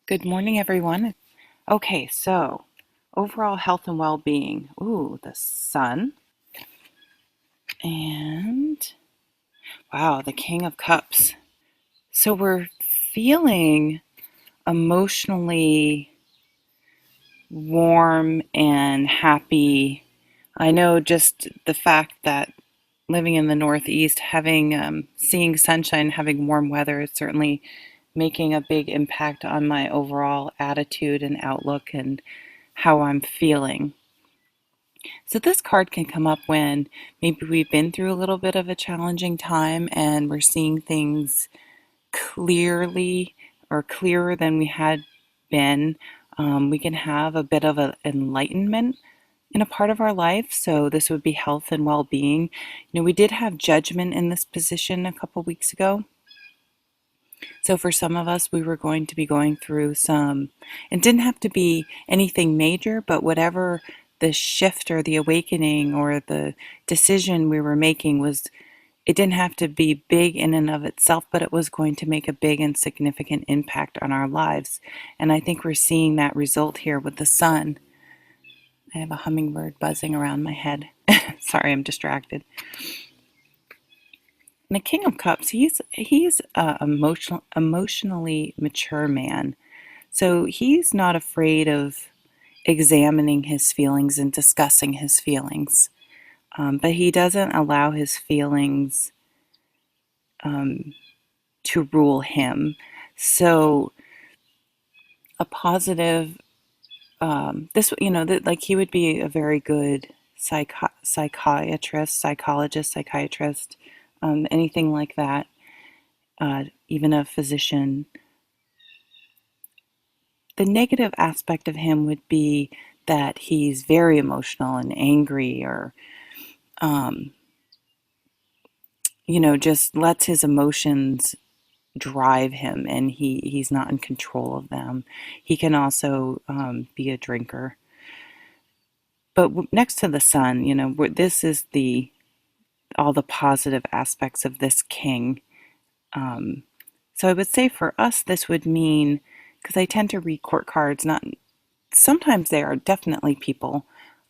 Good morning, everyone. Okay, so overall health and well-being. Ooh, the sun. And wow, the King of Cups. So we're feeling emotionally warm and happy. I know just the fact that living in the Northeast, having seeing sunshine, having warm weather is certainly making a big impact on my overall attitude and outlook and how I'm feeling. So this card can come up when maybe we've been through a little bit of a challenging time and we're seeing things clearly or clearer than we had been. We can have a bit of an enlightenment in a part of our life. So this would be health and well-being. We did have judgment in this position a couple weeks ago. So for some of us, we were going to be going through it didn't have to be anything major, but whatever the shift or the awakening or the decision we were making was, it didn't have to be big in and of itself, but it was going to make a big and significant impact on our lives. And I think we're seeing that result here with the sun. I have a hummingbird buzzing around my head. Sorry, I'm distracted. And the King of Cups, he's a emotionally mature man. So he's not afraid of examining his feelings and discussing his feelings. But he doesn't allow his feelings to rule him. So a positive, like he would be a very good psychologist, anything like that, even a physician. The negative aspect of him would be that he's very emotional and angry, or just lets his emotions drive him, and he's not in control of them. He can also be a drinker. But next to the sun, this is all the positive aspects of this king. So I would say for us, this would mean, because I tend to read court cards, not sometimes they are definitely people,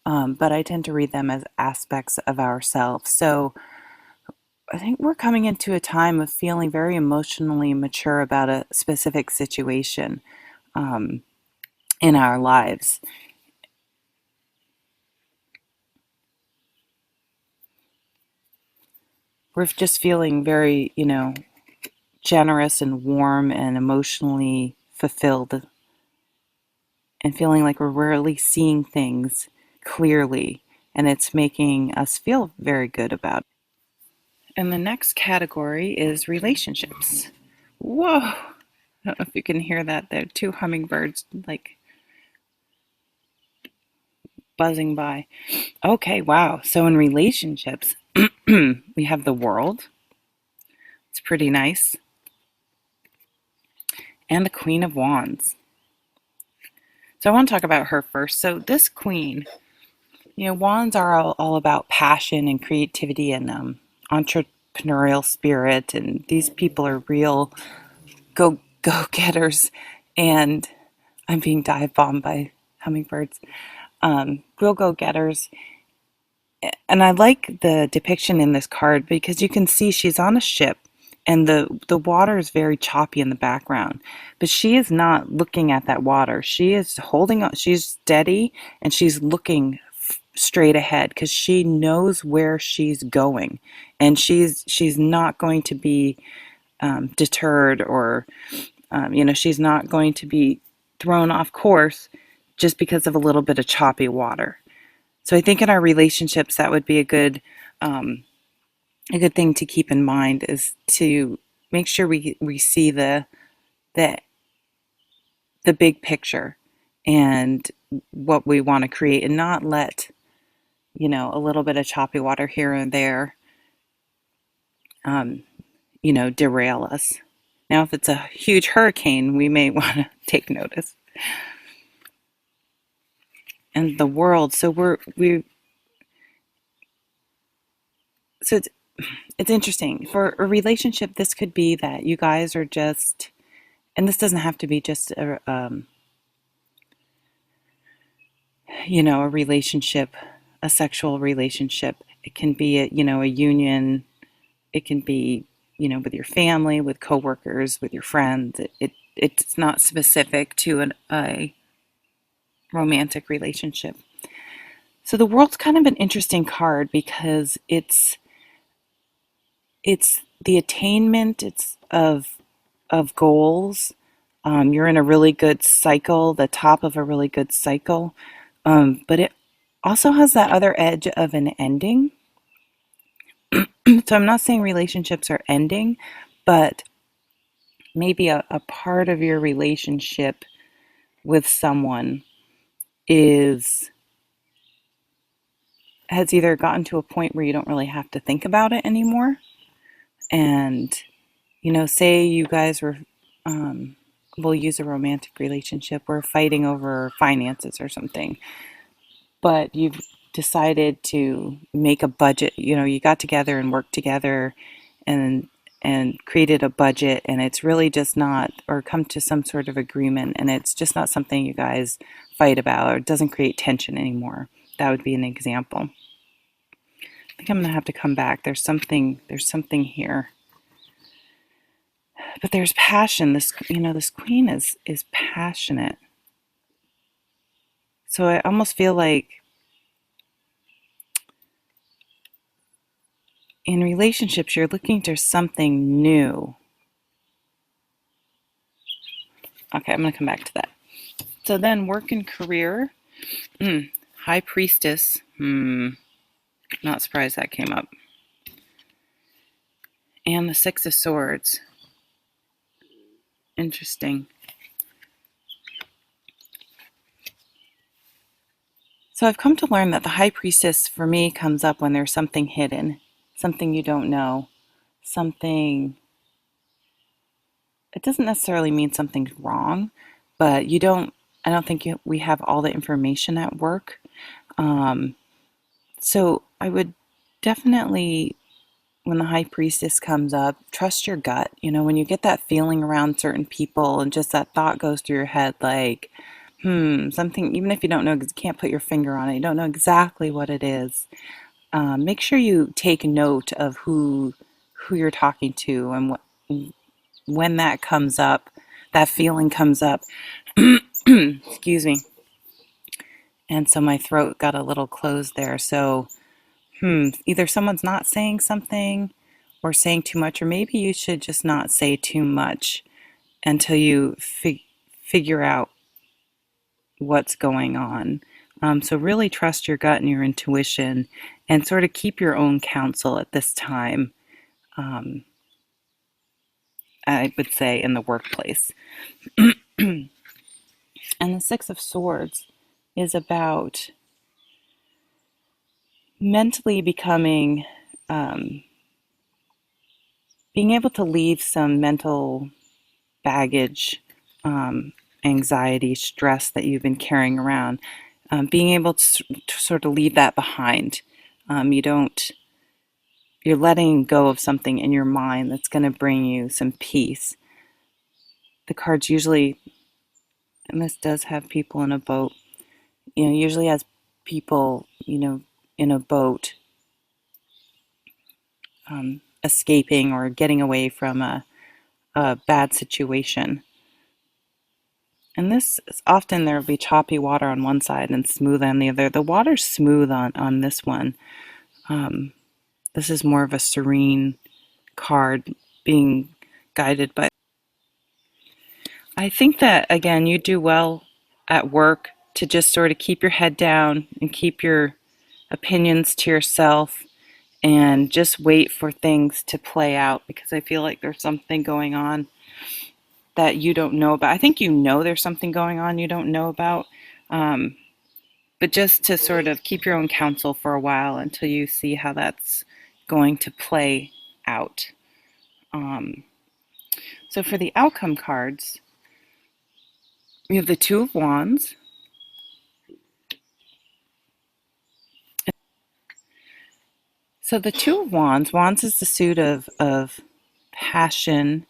but I tend to read them as aspects of ourselves. So I think we're coming into a time of feeling very emotionally mature about a specific situation in our lives. We're just feeling very, generous and warm and emotionally fulfilled, and feeling like we're really seeing things clearly, and it's making us feel very good about it. And the next category is relationships. Whoa! I don't know if you can hear that. There are two hummingbirds like buzzing by. Okay, wow. So in relationships, we have the World. It's pretty nice. And the Queen of Wands. So I want to talk about her first. So this queen, wands are all about passion and creativity and entrepreneurial spirit. And these people are real go getters. And I'm being dive bombed by hummingbirds. Real go getters. And I like the depiction in this card because you can see she's on a ship, and the water is very choppy in the background, but she is not looking at that water. She is holding on, she's steady, and she's looking straight ahead because she knows where she's going, and she's not going to be deterred, or she's not going to be thrown off course just because of a little bit of choppy water. So I think in our relationships, that would be a good thing to keep in mind, is to make sure we see the the big picture and what we want to create, and not let a little bit of choppy water here and there derail us. Now, if it's a huge hurricane, we may want to take notice. And the World, so it's interesting. For a relationship, this could be that you guys are just and this doesn't have to be just a relationship, a sexual relationship. It can be a union. It can be, with your family, with coworkers, with your friends. It's not specific to a romantic relationship. So the world's kind of an interesting card because it's the attainment it's of goals. You're in a really good cycle, the top of a really good cycle, but it also has that other edge of an ending. So I'm not saying relationships are ending, but maybe a part of your relationship with someone is has either gotten to a point where you don't really have to think about it anymore. And, say you guys were, we'll use a romantic relationship, we're fighting over finances or something, but you've decided to make a budget. You got together and worked together and created a budget, and it's really just not, or come to some sort of agreement, and it's just not something you guys fight about, or it doesn't create tension anymore. That would be an example. I think I'm gonna have to come back. There's something here. But there's passion. This queen is passionate. So I almost feel like in relationships you're looking for something new. Okay, I'm gonna come back to that. So then work and career. High priestess. Not surprised that came up. And the Six of Swords. Interesting. So I've come to learn that the High Priestess for me comes up when there's something hidden, something you don't know, something. It doesn't necessarily mean something's wrong, but I don't think we have all the information at work. Um, so I would definitely, when the High Priestess comes up, trust your gut. When you get that feeling around certain people and just that thought goes through your head, like, something, even if you don't know, you can't put your finger on it, you don't know exactly what it is. Make sure you take note of who you're talking to, and when that comes up, that feeling comes up. Excuse me. And so my throat got a little closed there. So, either someone's not saying something or saying too much, or maybe you should just not say too much until you figure out what's going on. So really trust your gut and your intuition, and sort of keep your own counsel at this time. Um, I would say in the workplace. And the Six of Swords is about mentally becoming, um, being able to leave some mental baggage, um, anxiety, stress that you've been carrying around, being able to sort of leave that behind. You don't, you're letting go of something in your mind that's going to bring you some peace. The cards usually, and this does have people in a boat, usually has people, in a boat, escaping or getting away from a bad situation. And this is often there will be choppy water on one side and smooth on the other. The water's smooth on this one. This is more of a serene card, being guided by. I think that, again, you do well at work to just sort of keep your head down and keep your opinions to yourself and just wait for things to play out, because I feel like there's something going on that you don't know about. I think there's something going on you don't know about, but just to sort of keep your own counsel for a while until you see how that's going to play out. Um, so for the outcome cards, we have the Two of Wands. So the Two of Wands is the suit of passion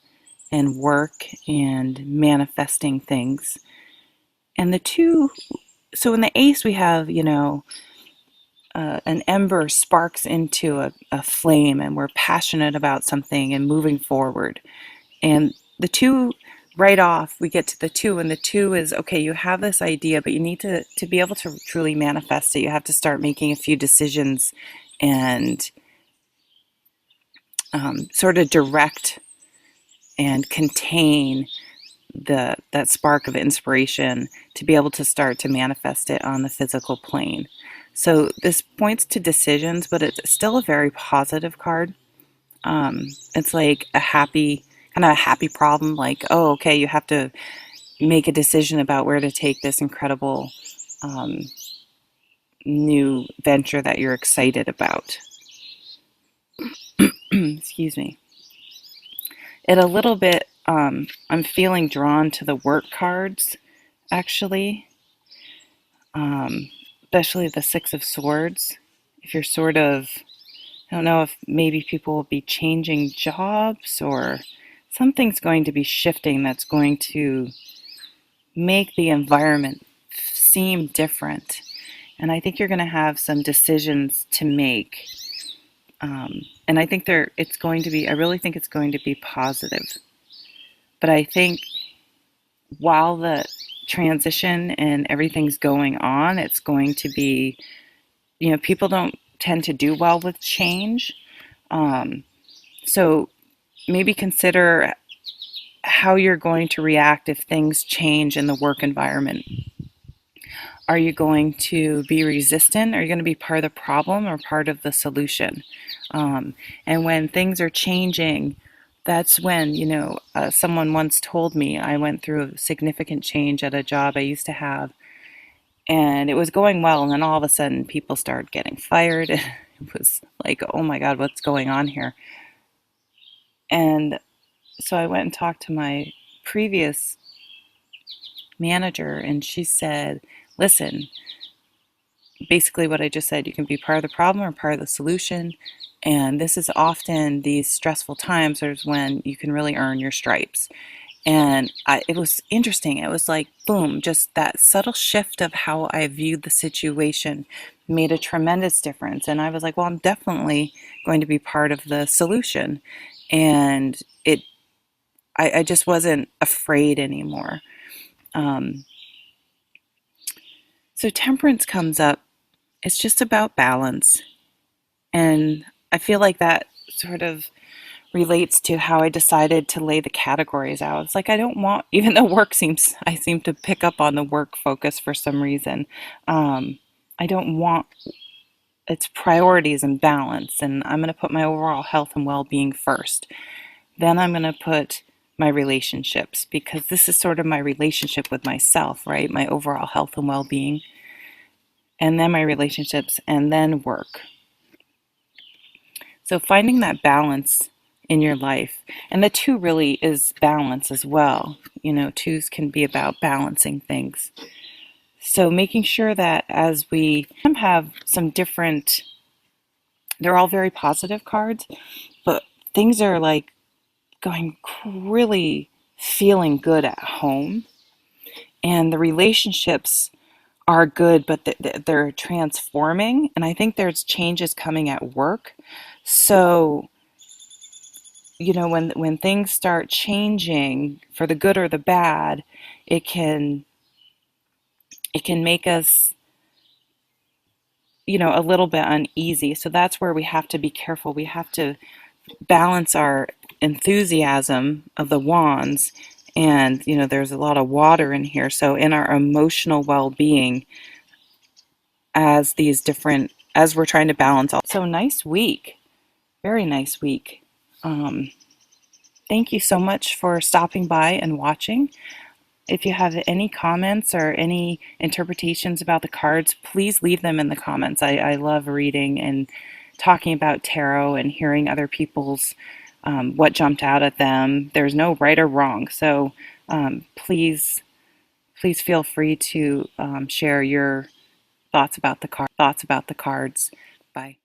and work and manifesting things. And the two, so in the ace, we have, an ember sparks into a flame, and we're passionate about something and moving forward. And the two, right off, we get to the two, and the two is okay, you have this idea, but you need to be able to truly manifest it. You have to start making a few decisions and sort of direct and contain that spark of inspiration to be able to start to manifest it on the physical plane. So this points to decisions, but it's still a very positive card. It's like a happy, kind of a happy problem, like, oh, okay, you have to make a decision about where to take this incredible new venture that you're excited about. Excuse me. It a little bit, I'm feeling drawn to the work cards, actually, especially the Six of Swords. If you're sort of, I don't know if maybe people will be changing jobs or something's going to be shifting that's going to make the environment seem different. And I think you're going to have some decisions to make. And I think it's going to be, I really think it's going to be positive. But I think while the transition and everything's going on, it's going to be, people don't tend to do well with change. So maybe consider how you're going to react if things change in the work environment. Are you going to be resistant? Are you going to be part of the problem or part of the solution? And when things are changing, that's when, someone once told me, I went through a significant change at a job I used to have, and it was going well, and then all of a sudden people started getting fired. It was like, oh my God, what's going on here? And so I went and talked to my previous manager, and she said, listen, basically what I just said, you can be part of the problem or part of the solution. And this is often these stressful times is when you can really earn your stripes. And it was interesting. It was like, boom, just that subtle shift of how I viewed the situation made a tremendous difference. And I was like, well, I'm definitely going to be part of the solution. And I just wasn't afraid anymore. So temperance comes up. It's just about balance. And I feel like that sort of relates to how I decided to lay the categories out. It's like I don't want, even though I seem to pick up on the work focus for some reason. I don't want, it's priorities and balance. And I'm going to put my overall health and well-being first. Then I'm going to put my relationships, because this is sort of my relationship with myself, right? My overall health and well-being. And then my relationships, and then work. So finding that balance in your life, and the two really is balance as well. Twos can be about balancing things. So making sure that as we have some different, they're all very positive cards, but things are like going really feeling good at home, and the relationships are good, but they're transforming, and I think there's changes coming at work. So when things start changing for the good or the bad, it can make us a little bit uneasy. So that's where we have to be careful. We have to balance our enthusiasm of the wands, and there's a lot of water in here, so in our emotional well-being as we're trying to balance all. So nice week, very nice week. Thank you so much for stopping by and watching. If you have any comments or any interpretations about the cards, please leave them in the comments. I love reading and talking about tarot and hearing other people's what jumped out at them. There's no right or wrong, so please feel free to share your thoughts about the cards. Bye.